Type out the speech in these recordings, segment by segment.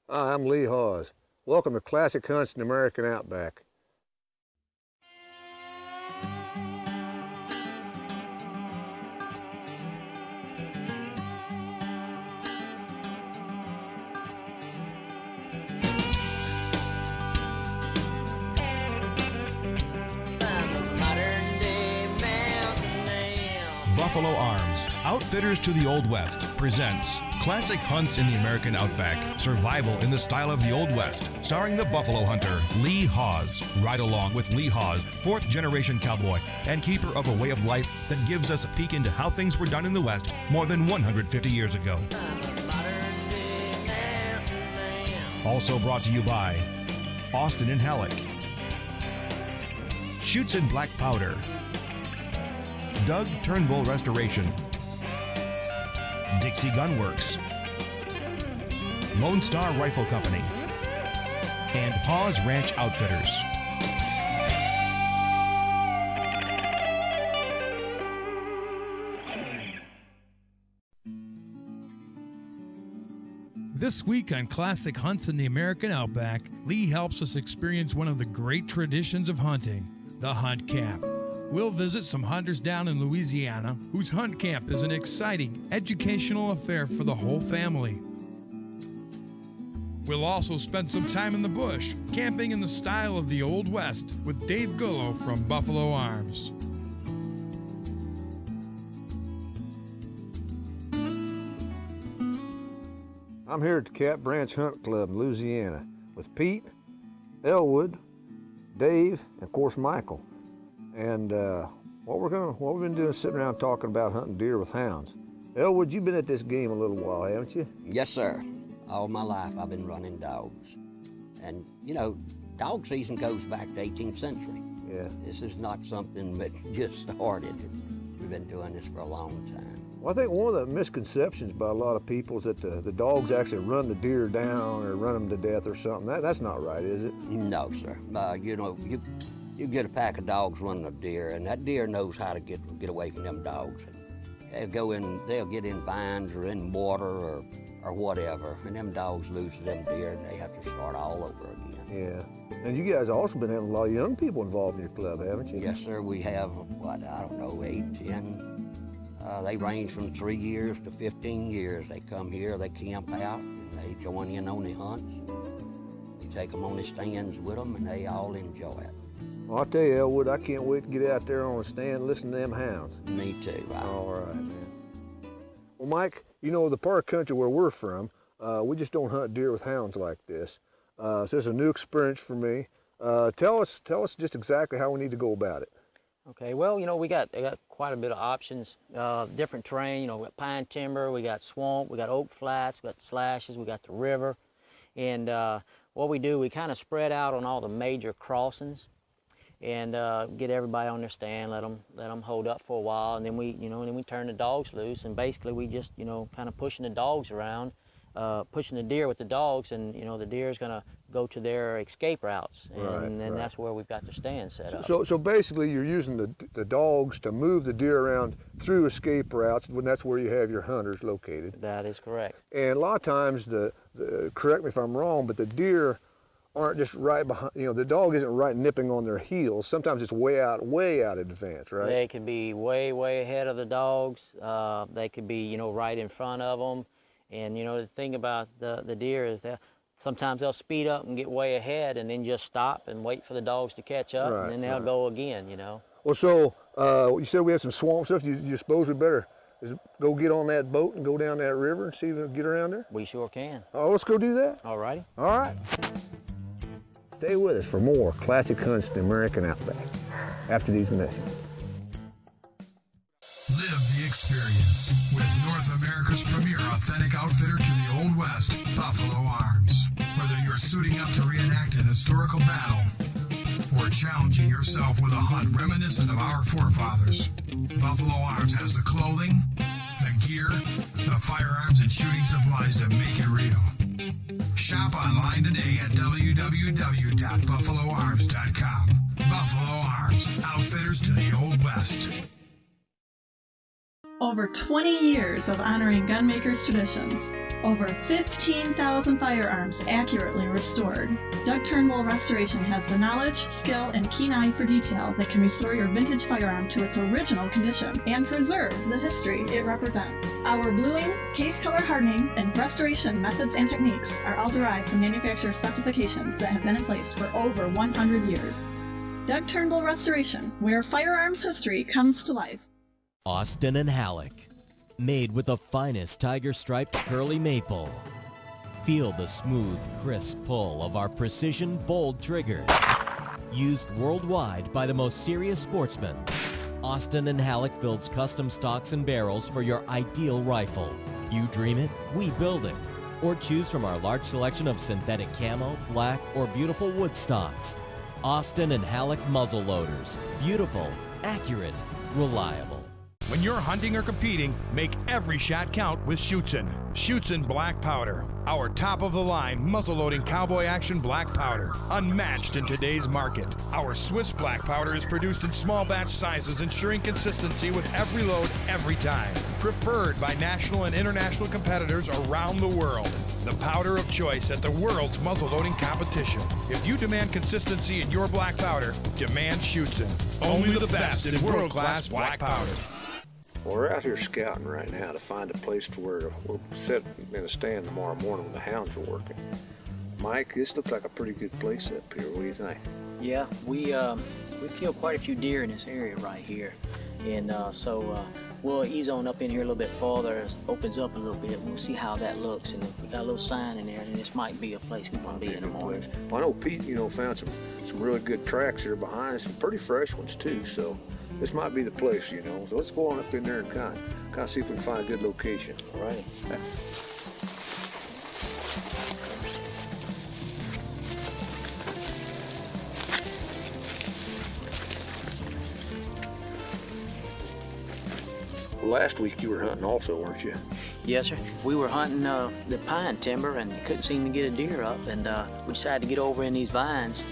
Hi, I'm Lee Hawes. Welcome to Classic Hunts in the American Outback. Buffalo Arms, Outfitters to the Old West, presents Classic Hunts in the American Outback, Survival in the Style of the Old West, starring the Buffalo Hunter, Lee Hawes. Ride along with Lee Hawes, fourth-generation cowboy and keeper of a way of life that gives us a peek into how things were done in the West more than 150 years ago. Also brought to you by Austin and Halleck, Shoots and Black Powder, Doug Turnbull Restoration, Dixie Gunworks, Lone Star Rifle Company, and Hawes Ranch Outfitters. This week on Classic Hunts in the American Outback, Lee helps us experience one of the great traditions of hunting, the hunt camp. We'll visit some hunters down in Louisiana whose hunt camp is an exciting educational affair for the whole family. We'll also spend some time in the bush, camping in the style of the Old West with Dave Gullo from Buffalo Arms. I'm here at the Cat Branch Hunt Club in Louisiana with Pete, Elwood, Dave, and of course Michael. And what we've been doing is sitting around talking about hunting deer with hounds. Elwood, you've been at this game a little while, haven't you? Yes, sir. All my life I've been running dogs. And, you know, dog season goes back to 18th century. Yeah. This is not something that just started. We've been doing this for a long time. Well, I think one of the misconceptions by a lot of people is that the dogs actually run the deer down or run them to death or something. That's not right, is it? No, sir. You know, you get a pack of dogs running a deer, and that deer knows how to get away from them dogs. And they'll get in vines or in water or whatever, and them dogs lose them deer, and they have to start all over again. Yeah. And you guys also been having a lot of young people involved in your club, haven't you? Yes, sir. We have, I don't know, 8, 10. They range from 3 years to 15 years. They come here, they camp out, and they join in on the hunts. And they take them on the stands with them, and they all enjoy it. Well, I'll tell you, Elwood, I can't wait to get out there on the stand and listen to them hounds. Me too. All right, man. Well, Mike, you know, the part of the country where we're from, we just don't hunt deer with hounds like this. So this is a new experience for me. Tell us just exactly how we need to go about it. Okay, well, you know, we got quite a bit of options, different terrain. You know, we got pine timber, we got swamp, we got oak flats, we got slashes, we got the river. And what we do, we kind of spread out on all the major crossings and get everybody on their stand, let them hold up for a while, and then we turn the dogs loose, and basically we just, you know, kind of pushing the dogs around, pushing the deer with the dogs, and, you know, the deer is going to go to their escape routes, and then that's where we've got their stand set up. So basically you're using the dogs to move the deer around through escape routes, when that's where you have your hunters located. That is correct. And a lot of times, correct me if I'm wrong, but the deer aren't just right behind, you know, the dog isn't right nipping on their heels. Sometimes it's way out in advance, right? They could be way ahead of the dogs. They could be, you know, right in front of them. And, you know, the thing about the deer is that sometimes they'll speed up and get way ahead and then just stop and wait for the dogs to catch up, and then they'll go again, you know. Well, so you said we have some swamp stuff. You suppose we better go get on that boat and go down that river and see if we can get around there? We sure can. Oh, let's go do that. All righty. All right. Stay with us for more Classic Hunts in the American Outback after these messages. Live the experience with North America's premier authentic outfitter to the Old West, Buffalo Arms. Whether you're suiting up to reenact an historical battle or challenging yourself with a hunt reminiscent of our forefathers, Buffalo Arms has the clothing, the gear, the firearms and shooting supplies to make it real. Shop online today at www.buffaloarms.com. Buffalo Arms, outfitters to the Old West. Over 20 years of honoring gunmakers' traditions. Over 15,000 firearms accurately restored. Doug Turnbull Restoration has the knowledge, skill, and keen eye for detail that can restore your vintage firearm to its original condition and preserve the history it represents. Our bluing, case color hardening, and restoration methods and techniques are all derived from manufacturer specifications that have been in place for over 100 years. Doug Turnbull Restoration, where firearms history comes to life. Austin and Halleck, made with the finest tiger-striped curly maple. Feel the smooth, crisp pull of our precision bold triggers. Used worldwide by the most serious sportsmen, Austin and Halleck builds custom stocks and barrels for your ideal rifle. You dream it, we build it. Or choose from our large selection of synthetic camo, black, or beautiful wood stocks. Austin and Halleck muzzle loaders. Beautiful, accurate, reliable. When you're hunting or competing, make every shot count with Schutzen. Schutzen Black Powder. Our top-of-the-line muzzle-loading cowboy action black powder. Unmatched in today's market. Our Swiss Black Powder is produced in small batch sizes, ensuring consistency with every load, every time. Preferred by national and international competitors around the world. The powder of choice at the world's muzzle-loading competition. If you demand consistency in your black powder, demand Schutzen. Only the best in world-class black powder. Well, we're out here scouting right now to find a place to where we'll sit in a stand tomorrow morning when the hounds are working. Mike, this looks like a pretty good place up here. What do you think? Yeah, we killed quite a few deer in this area right here, and so we'll ease on up in here a little bit farther. It opens up a little bit. We'll see how that looks, and if we got a little sign in there, then this might be a place we want to be in the morning. Well, I know Pete, found some really good tracks here behind us, some pretty fresh ones too. So this might be the place, So let's go on up in there and kind of see if we can find a good location. All right. Last week you were hunting also, weren't you? Yes, sir. We were hunting the pine timber and couldn't seem to get a deer up, and we decided to get over in these vines,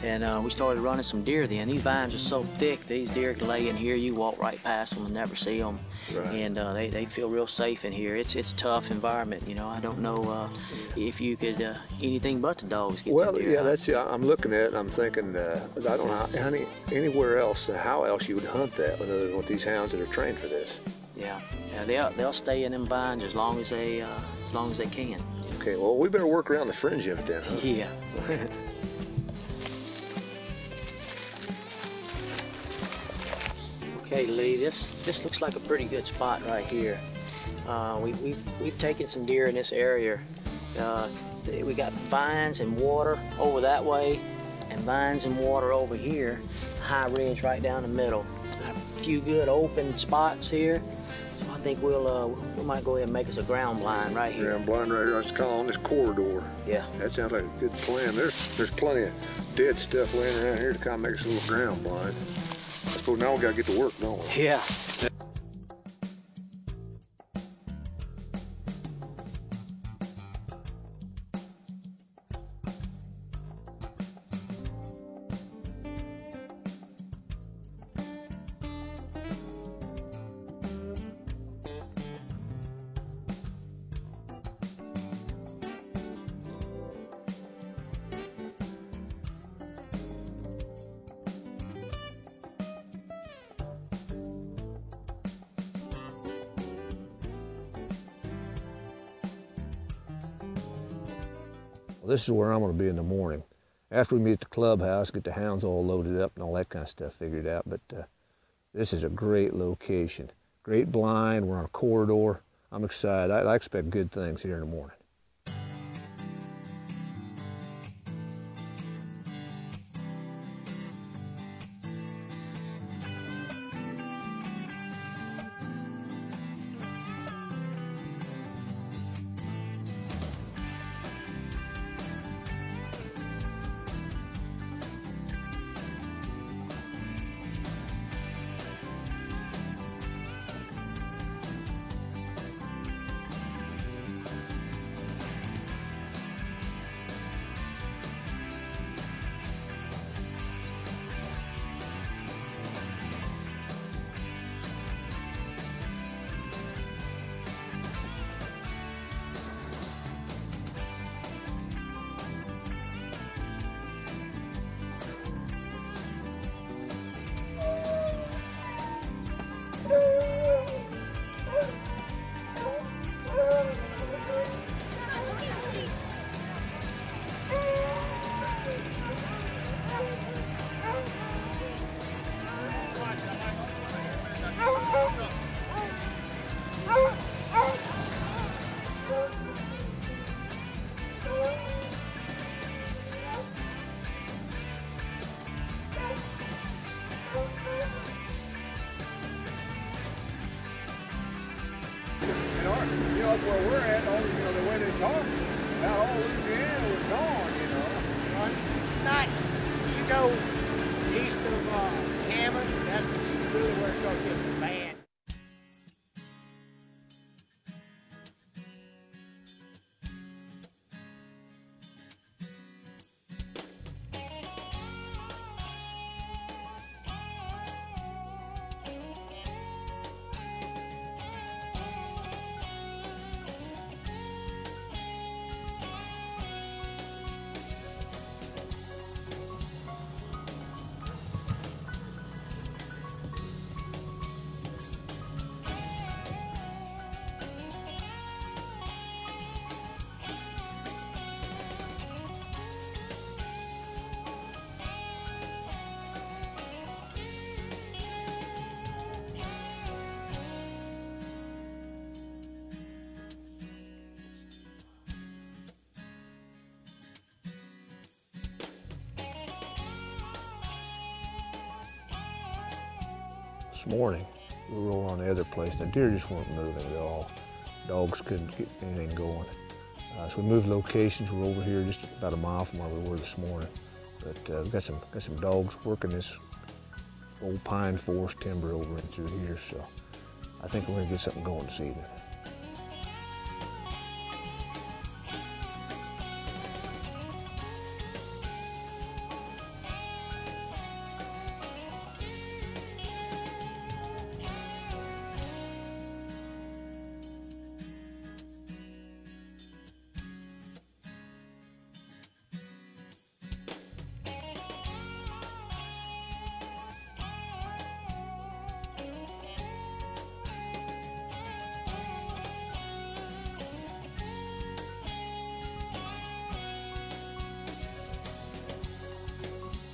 and we started running some deer then. These vines are so thick, these deer can lay in here, you walk right past them and never see them. Right. And they feel real safe in here. It's a tough environment, I don't know if you could anything but the dogs get well, the deer yeah, out. that's I'm looking at it and I'm thinking, I don't know anywhere else, how else you would hunt that other than with these hounds that are trained for this. Yeah, they'll stay in them vines as long as they can. Okay, well, we better work around the fringe of it then, huh? Yeah. Okay, Lee, this looks like a pretty good spot right here. We've taken some deer in this area. We got vines and water over that way, and vines and water over here. High ridge right down the middle. Got a few good open spots here. So I think we might go ahead and make us a ground blind right here. Ground blind right here. I just call on this corridor. Yeah. That sounds like a good plan. There's plenty of dead stuff laying around here to kind of make us a little ground blind. I suppose now we gotta get to work, don't we? Yeah. Well, this is where I'm going to be in the morning. After we meet at the clubhouse, get the hounds all loaded up and all that kind of stuff figured out. But this is a great location. Great blind, we're on a corridor. I'm excited. I expect good things here in the morning. up where we're at, all, you know, the way they talk, about all Louisiana was gone, you know. Not, you go east of Hammond, that's really where it starts getting bad. This morning, we were over on the other place. The deer just weren't moving at all. Dogs couldn't get anything going. So we moved locations. We're over here just about a mile from where we were this morning. But we've got some dogs working this old pine forest timber over in through here. So I think we're gonna get something going this evening.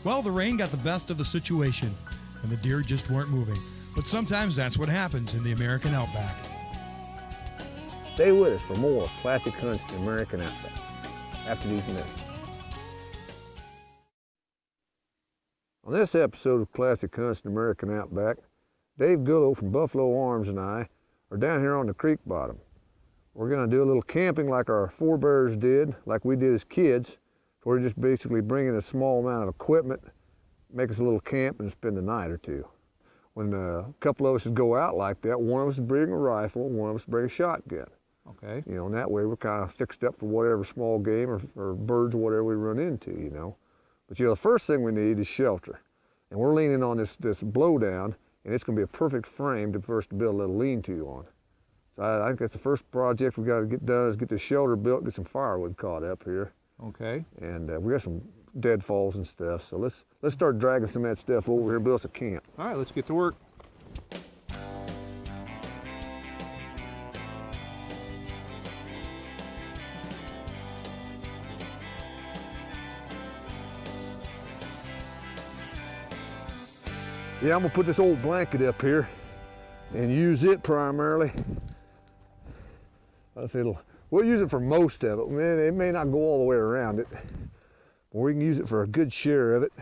Well, the rain got the best of the situation, and the deer just weren't moving. But sometimes that's what happens in the American Outback. Stay with us for more classic hunts in the American Outback after these minutes. On this episode of Classic Hunts in the American Outback, Dave Gullo from Buffalo Arms and I are down here on the creek bottom. We're going to do a little camping like our forebears did, like we did as kids. We're just basically bringing a small amount of equipment, make us a little camp and spend the night or two. When a couple of us would go out like that, one of us would bring a rifle, one of us would bring a shotgun. Okay. You know, and that way we're kind of fixed up for whatever small game or birds or whatever we run into, you know. But you know, the first thing we need is shelter. And we're leaning on this blowdown, and it's going to be a perfect frame for us to build a little lean-to on. So I think that's the first project we got to get done is get the shelter built, get some firewood caught up here. Okay. And we got some deadfalls and stuff, so let's start dragging some of that stuff over here and build us a camp. All right, let's get to work. Yeah, I'm gonna put this old blanket up here and use it primarily. We'll use it for most of it. Man, it may not go all the way around it, but we can use it for a good share of it.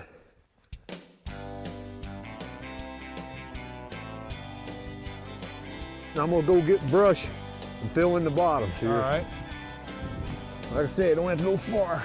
Now I'm gonna go get brush and fill in the bottoms here. All right. Like I said, don't have to go far.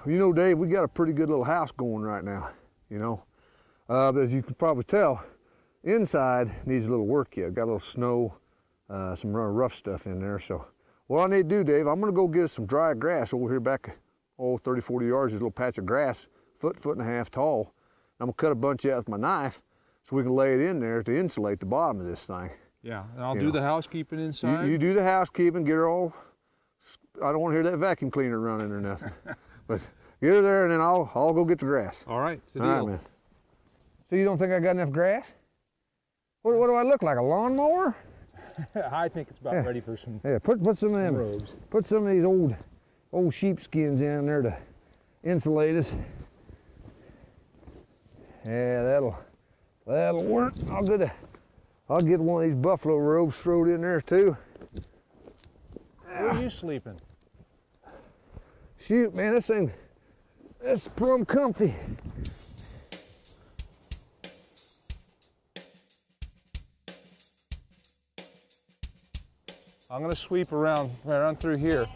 You know, Dave, we got a pretty good little house going right now, you know. But as you can probably tell, inside needs a little work yet. Got a little snow, some rough stuff in there. So what I need to do, Dave, I'm gonna go get us some dry grass over here back, 30, 40 yards. There's a little patch of grass, foot and a half tall. I'm gonna cut a bunch out with my knife so we can lay it in there to insulate the bottom of this thing. Yeah, and I'll do the housekeeping inside. You do the housekeeping, get her all, I don't want to hear that vacuum cleaner running or nothing. But get her there and then I'll go get the grass. All right, it's a deal. All right, man. So you don't think I got enough grass? What do I look like, a lawnmower? I think it's about ready for some. Yeah, put some of them robes. Put some of these old sheepskins in there to insulate us. Yeah, that'll work. I'll get I'll get one of these buffalo robes thrown in there too. Where are you sleeping? Shoot, man, this thing, it's plumb comfy. I'm gonna sweep around through here.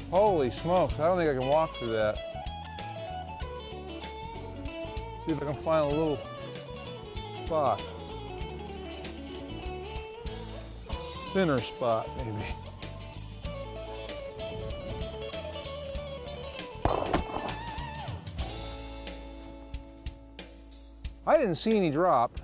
Holy smokes, I don't think I can walk through that. See if I can find a little spot. Thinner spot, maybe. I didn't see any drop.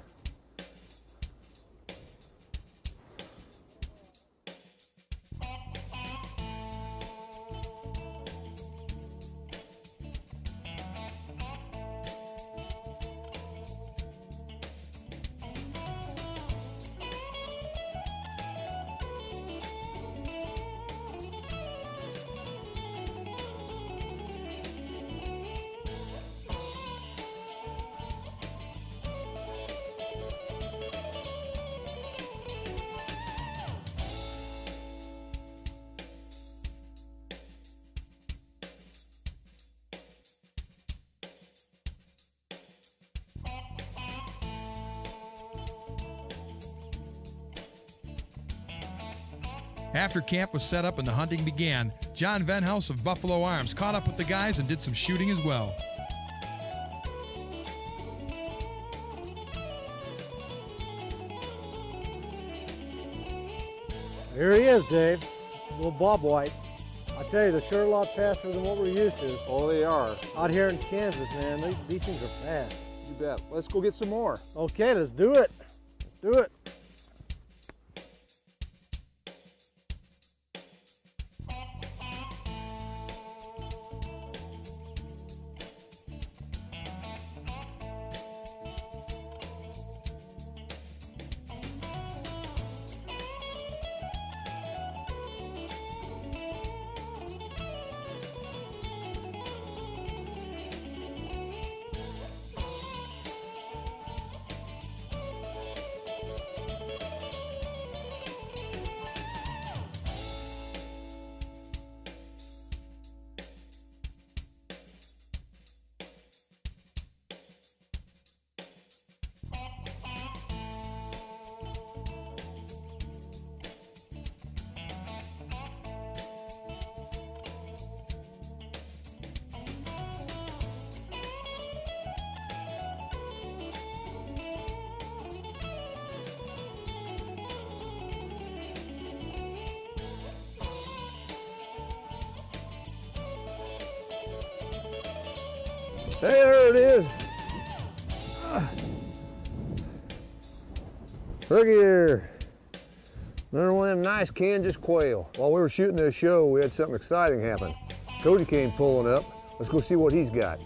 After camp was set up and the hunting began, John Venhouse of Buffalo Arms caught up with the guys and did some shooting as well. Here he is, Dave. Little bob white. I tell you, they're sure a lot faster than what we're used to. Oh, they are. Out here in Kansas, man, these things are fast. You bet. Let's go get some more. Okay, let's do it. Let's do it. Hey, there it is. Looky here. Another one of them nice Kansas quail. While we were shooting this show, we had something exciting happen. Cody came pulling up. Let's go see what he's got.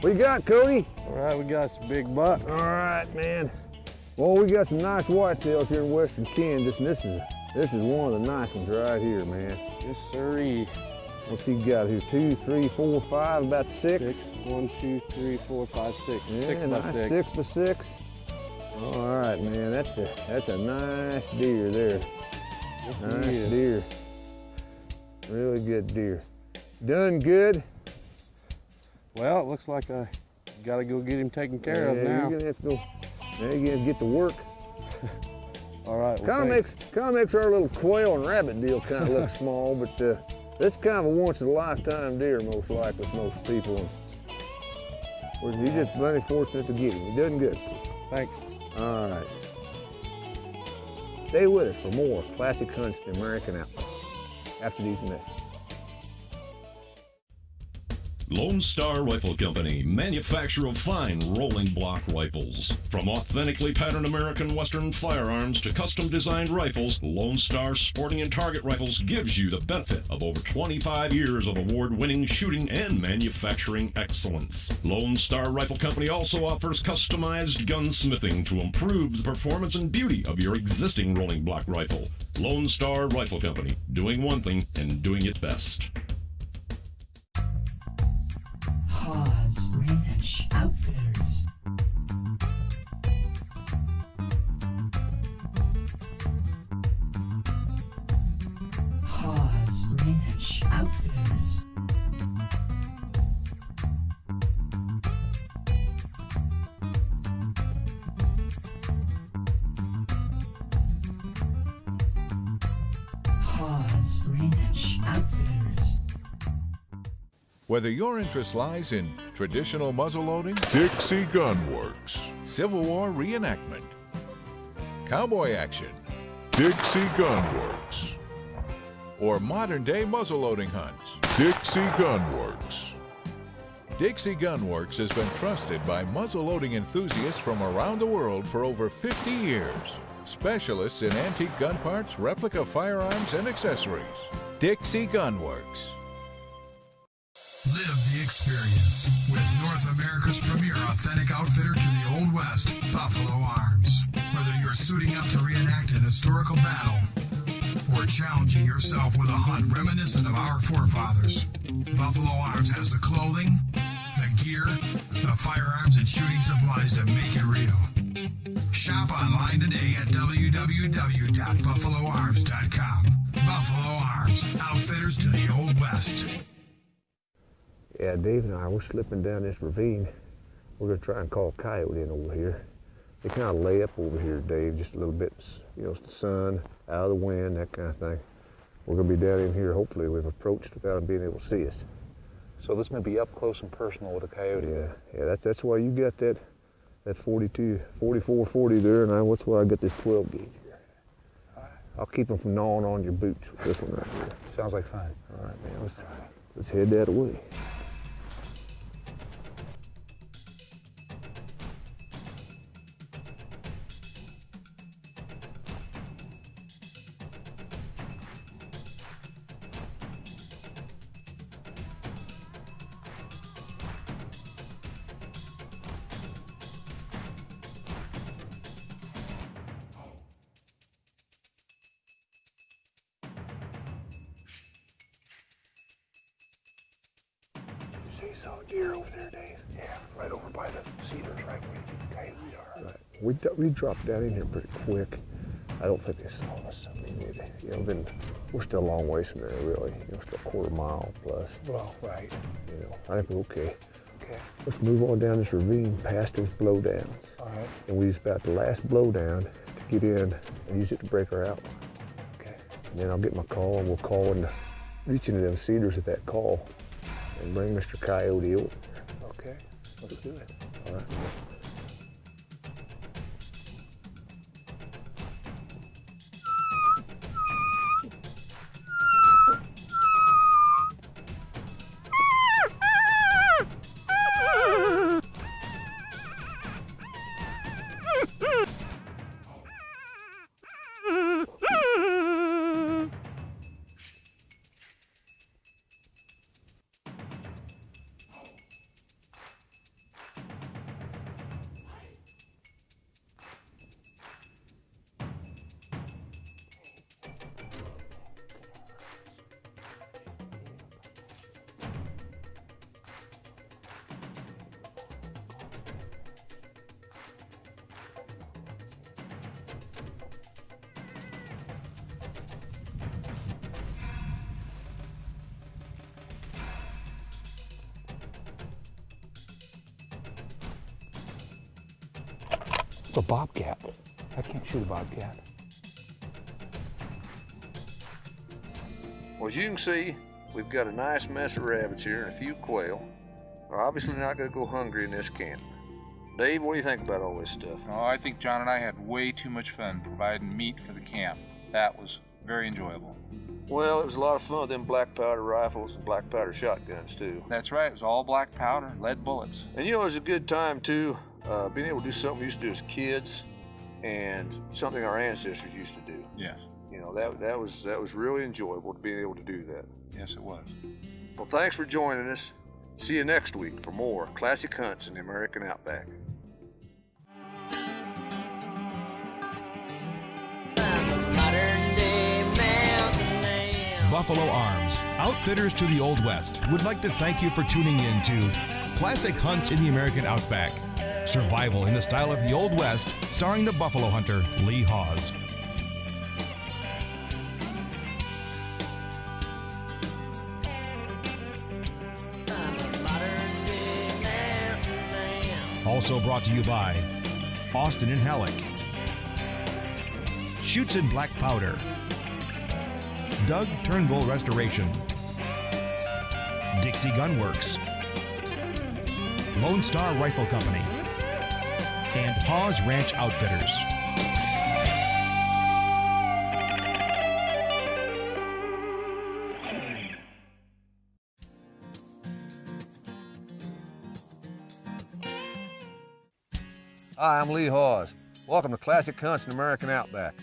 What you got, Cody? All right, we got some big buck. All right, man. Well, we got some nice whitetails here in western Kansas, and this is one of the nice ones right here, man. Yes, sirree. What's he got here? 2, 3, 4, 5, about 6? 6. 1, 2, 3, 4, 5, 6. Yeah, 6 by nice 6. 6 by 6. All right, man. That's a nice deer there. Yes, Nice he is. deer. Really good deer. Done good. Well, it looks like I gotta go get him taken care of Yeah, now. you're gonna have to go. Now you're gonna get to work. All right. Well, Kind of makes our little quail and rabbit deal kind of look small, but this kind of a once in a lifetime deer, most likely, with most people. And you're just plenty fortunate to get him. You're doing good. Thanks. All right. Stay with us for more classic hunts in the American outback after these messages. Lone Star Rifle Company, manufacturer of fine rolling block rifles. From authentically patterned American Western firearms to custom designed rifles, Lone Star Sporting and Target Rifles gives you the benefit of over 25 years of award-winning shooting and manufacturing excellence. Lone Star Rifle Company also offers customized gunsmithing to improve the performance and beauty of your existing rolling block rifle. Lone Star Rifle Company, doing one thing and doing it best. Hawes Ranch Outfitters. Hawes Ranch Outfitters. Hawes Ranch Outfitters. Whether your interest lies in traditional muzzleloading, Dixie Gun Works, Civil War reenactment, cowboy action, Dixie Gun Works, or modern-day muzzleloading hunts, Dixie Gun Works. Dixie Gun Works has been trusted by muzzleloading enthusiasts from around the world for over 50 years. Specialists in antique gun parts, replica firearms, and accessories. Dixie Gun Works. Live the experience with North America's premier authentic outfitter to the Old West, Buffalo Arms. Whether you're suiting up to reenact an historical battle or challenging yourself with a hunt reminiscent of our forefathers, Buffalo Arms has the clothing, the gear, the firearms, and shooting supplies to make it real. Shop online today at www.buffaloarms.com. Buffalo Arms, outfitters to the Old West. Yeah, Dave and I, we're slipping down this ravine. We're gonna try and call a coyote in over here. They kind of lay up over here, Dave, just a little bit, you know, it's the sun, out of the wind, that kind of thing. We're gonna be down in here, hopefully we've approached without them being able to see us. So this may be up close and personal with a coyote. Yeah, that's why you got that 44-40 there, and that's why I got this 12 gauge here. I'll keep them from gnawing on your boots with this one right here. Sounds like fun. All right, man, let's head that way. See some deer over there, Dave? Yeah, right over by the cedars, right where the coyotes are. Right. We dropped down in here pretty quick. I don't think they saw us. I mean, we're still a long ways from there, really. Still a quarter mile plus. Well, right. I think we're okay. Okay. Let's move on down this ravine past those blowdowns. All right. And we use about the last blowdown to get in and use it to break our outline. Okay. And then I'll get my call and we'll call and reach into them cedars at that call and bring Mr. Coyote over there. Okay, let's do it. All right. It's a bobcat. I can't shoot a bobcat. Well, as you can see, we've got a nice mess of rabbits here and a few quail. We're obviously not going to go hungry in this camp. Dave, what do you think about all this stuff? Oh, I think John and I had way too much fun providing meat for the camp. That was very enjoyable. Well, it was a lot of fun with them black powder rifles and black powder shotguns too. That's right, it was all black powder, lead bullets. And you know, it was a good time too, being able to do something we used to do as kids and something our ancestors used to do. Yes. You know, that was really enjoyable, being able to do that. Yes, it was. Well, thanks for joining us. See you next week for more classic hunts in the American Outback. Buffalo Arms, outfitters to the Old West, would like to thank you for tuning in to Classic Hunts in the American Outback, survival in the style of the Old West, starring the buffalo hunter, Lee Hawes. Also brought to you by Austin and Halleck, Shoots in Black Powder, Doug Turnbull Restoration, Dixie Gun Works, Lone Star Rifle Company, and Hawes Ranch Outfitters. Hi, I'm Lee Hawes. Welcome to Classic Hunts in the American Outback.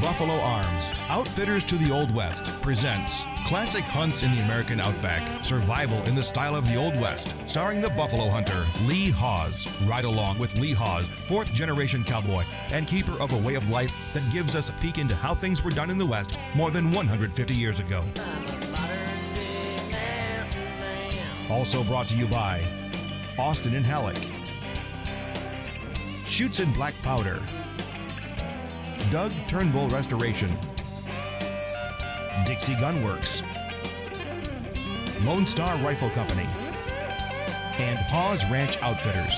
Buffalo Arms, outfitters to the Old West, presents Classic Hunts in the American Outback, survival in the style of the Old West, starring the buffalo hunter, Lee Hawes. Ride along with Lee Hawes, fourth-generation cowboy and keeper of a way of life that gives us a peek into how things were done in the West more than 150 years ago. Also brought to you by Austin and Halleck, Shoots in Black Powder, Doug Turnbull Restoration, Dixie Gun Works, Lone Star Rifle Company, and Hawes Ranch Outfitters.